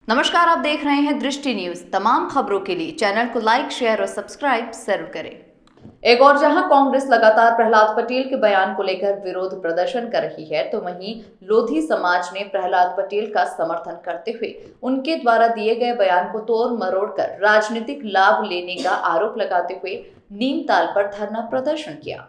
नमस्कार, आप देख रहे हैं दृष्टि न्यूज। तमाम खबरों के लिए चैनल को लाइक, शेयर और सब्सक्राइब जरूर करें। एक और जहां कांग्रेस लगातार प्रहलाद पटेल के बयान को लेकर विरोध प्रदर्शन कर रही है, तो वहीं लोधी समाज ने प्रहलाद पटेल का समर्थन करते हुए उनके द्वारा दिए गए बयान को तोड़ मरोड़ कर राजनीतिक लाभ लेने का आरोप लगाते हुए नीमताल पर धरना प्रदर्शन किया।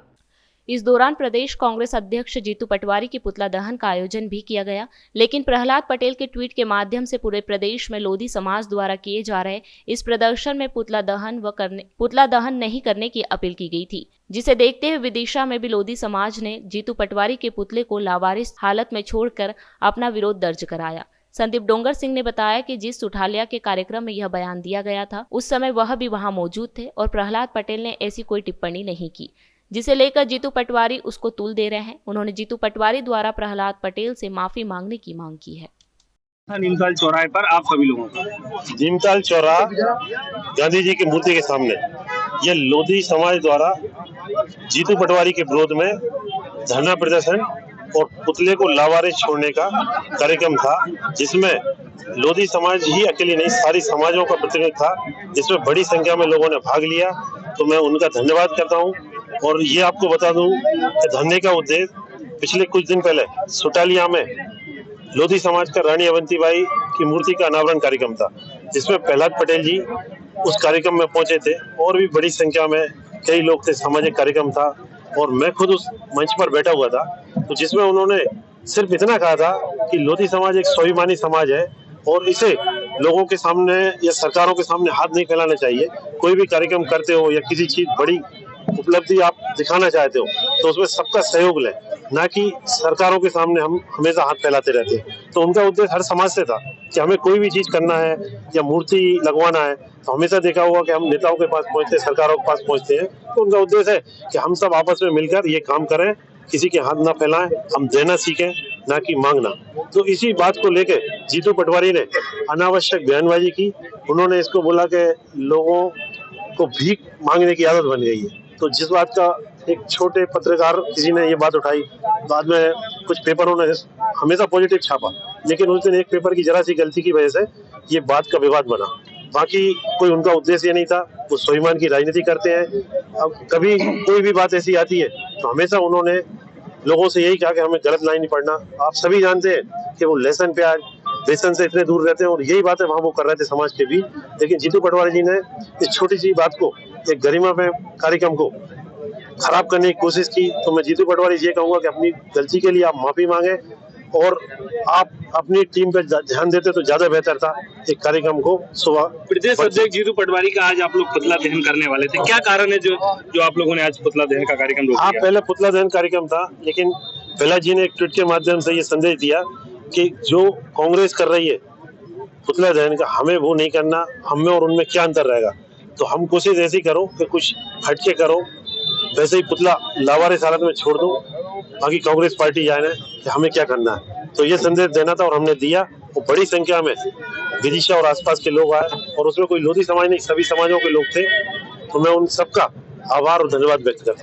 इस दौरान प्रदेश कांग्रेस अध्यक्ष जीतू पटवारी के पुतला दहन का आयोजन भी किया गया, लेकिन प्रहलाद पटेल के ट्वीट के माध्यम से पूरे प्रदेश में लोधी समाज द्वारा किए जा रहे इस प्रदर्शन में पुतला दहन नहीं करने की अपील की गई थी, जिसे देखते हुए विदिशा में भी लोधी समाज ने जीतू पटवारी के पुतले को लावारिस हालत में छोड़कर अपना विरोध दर्ज कराया। संदीप डोंगर सिंह ने बताया कि जिस सुठालिया के कार्यक्रम में यह बयान दिया गया था, उस समय वह भी वहां मौजूद थे और प्रहलाद पटेल ने ऐसी कोई टिप्पणी नहीं की, जिसे लेकर जीतू पटवारी उसको तूल दे रहे हैं। उन्होंने जीतू पटवारी द्वारा प्रहलाद पटेल से माफी मांगने की मांग की है। नीमताल चौराहे पर आप सभी लोगों को नीमताल चौराहा गांधी जी की मूर्ति के सामने ये लोधी समाज द्वारा जीतू पटवारी के विरोध में धरना प्रदर्शन और पुतले को लावारिस छोड़ने का कार्यक्रम था, जिसमें लोधी समाज ही अकेले नहीं सारी समाजों का प्रतिनिधित्व था, जिसमें बड़ी संख्या में लोगों ने भाग लिया। तो मैं उनका धन्यवाद करता हूं। और ये आपको बता दूं कि धरने का उद्देश्य पिछले कुछ दिन पहले सुटालिया में लोधी समाज का रानी अवंतीबाई की मूर्ति का अनावरण कार्यक्रम था, जिसमें प्रहलाद पटेल जी उस कार्यक्रम में पहुंचे थे और भी बड़ी संख्या में कई लोग थे। सामाजिक कार्यक्रम था और मैं खुद उस मंच पर बैठा हुआ था, तो जिसमें उन्होंने सिर्फ इतना कहा था कि लोधी समाज एक स्वाभिमानी समाज है और इसे लोगों के सामने या सरकारों के सामने हाथ नहीं फैलाना चाहिए। कोई भी कार्यक्रम करते हो या किसी चीज बड़ी उपलब्धि आप दिखाना चाहते हो तो उसमें सबका सहयोग लें, ना कि सरकारों के सामने हम हमेशा हाथ फैलाते रहते हैं। तो उनका उद्देश्य हर समाज से था कि हमें कोई भी चीज करना है या मूर्ति लगवाना है तो हमेशा देखा होगा कि हम नेताओं के पास पहुंचते हैं, सरकारों के पास पहुंचते हैं। तो उनका उद्देश्य है कि हम सब आपस में मिलकर ये काम करें, किसी के हाथ ना फैलाएं, हम देना सीखें ना कि मांगना। तो इसी बात को लेकर जीतू पटवारी ने अनावश्यक बयानबाजी की। उन्होंने इसको बोला कि लोगों को भीख मांगने की आदत बन गई है। तो जिस बात का एक छोटे पत्रकार किसी ने ये बात उठाई, बाद में कुछ पेपरों ने हमेशा पॉजिटिव छापा, लेकिन उस दिन एक पेपर की जरा सी गलती की वजह से ये बात का विवाद बना। बाकी कोई उनका उद्देश्य ये नहीं था, वो स्वाभिमान की राजनीति करते हैं। अब कभी कोई भी बात ऐसी आती है तो हमेशा उन्होंने लोगों से यही कहा कि हमें गलत लाइन नहीं पढ़ना। आप सभी जानते हैं कि वो लहसुन प्याज बेसन से इतने दूर रहते हैं और यही बातें वहां वो कर रहे थे समाज के भी। लेकिन जीतू पटवारी जी ने इस छोटी सी बात को, एक गरिमा में कार्यक्रम को खराब करने की कोशिश की। तो मैं जीतू पटवारी जी कहूंगा कि अपनी गलती के लिए आप माफी मांगे और आप अपनी टीम पे ध्यान देते तो ज्यादा बेहतर था एक कार्यक्रम को सुबह। प्रदेश अध्यक्ष जीतू पटवारी का आज आप लोग पुतला दहन करने वाले थे, क्या कारण है जो आप लोगों ने आज पुतला दहन का कार्यक्रम रोक दिया? पहले पुतला दहन कार्यक्रम था, लेकिन प्रहलाद जी ने एक ट्वीट के माध्यम से ये संदेश दिया कि जो कांग्रेस कर रही है पुतला दहन का, हमें वो नहीं करना। हम में और उनमें क्या अंतर रहेगा? तो हम कोशिश ऐसी करो कि कुछ हटके करो, वैसे ही पुतला लावारिस हालत में छोड़ दो, बाकी कांग्रेस पार्टी जाने कि हमें क्या करना है। तो ये संदेश देना था और हमने दिया। वो बड़ी संख्या में विदिशा और आसपास के लोग आए और उसमें कोई लोधी समाज नहीं, सभी समाजों के लोग थे। तो मैं उन सबका आभार और धन्यवाद व्यक्त करता हूँ।